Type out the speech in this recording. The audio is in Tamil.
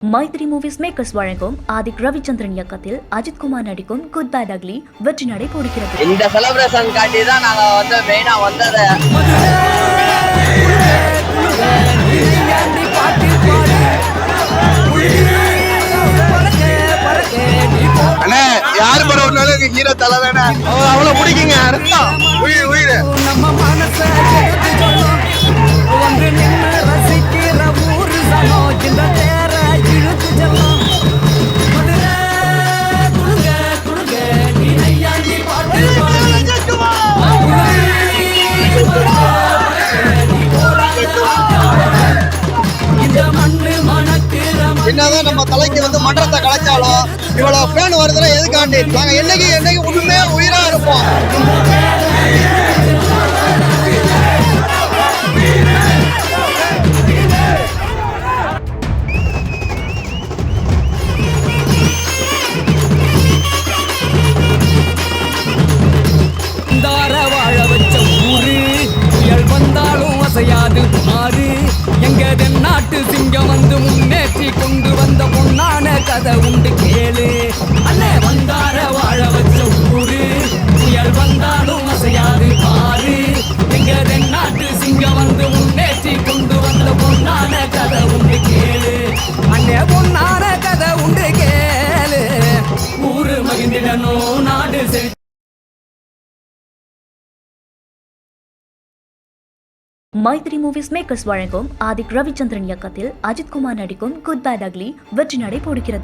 மைத்ரி மூவிஸ் மேக்கர்ஸ் வழங்கும் ஆதிக் ரவிச்சந்திரன் இயக்கத்தில் அஜித் குமார் நடிக்கும் குட் பேட் அக்லி வெற்றி நடை போடுகிறது. இந்த செலிப்ரேஷன் காட்டி தான் நாங்க மெயினா வந்தது. அண்ணே யாரு படம் ஒன்னாலும் ஹீரோ தலை தானே, அவ்வளவு பிடிக்குங்க. உயிர் உயிர் என்னதான் நம்ம தலைக்கு மன்றத்தை கலைச்சாலும் இவ்வளவு பேன் வருதுன்னா எதுக்காண்டி நாங்க என்னைக்கு ஒண்ணுமே உயிரா இருப்போம். வாழ வச்ச ஊரு புயல் வந்தாலும் அசையாது ஆறு. எங்க தென்னாட்டு சிங்கம் வந்து முன்னேற்றி கொண்டு வந்த பொன்னான கதை உண்டு கேளு. அண்ணே வந்தார வாழ வச்ச ஊரு புயல் வந்தாலும் அசையாது ஆறு. எங்க தென்னாட்டு சிங்கம் வந்து முன்னேற்றி கொண்டு வந்த பொன்னான கதை உண்டு கேளு. அண்ணே பொன்னான கதை உண்டு கேளு. ஊரு மகிழ்ந்திடணும் நாடு செழி. மைத்ரி மூவிஸ் மேக்கர்ஸ் வழங்கும் ஆதிக் ரவிச்சந்திரன் இயக்கத்தில் அஜித் குமார் நடிக்கும் குட் பேட் அக்லி வெற்றி நடை போடுகிறது.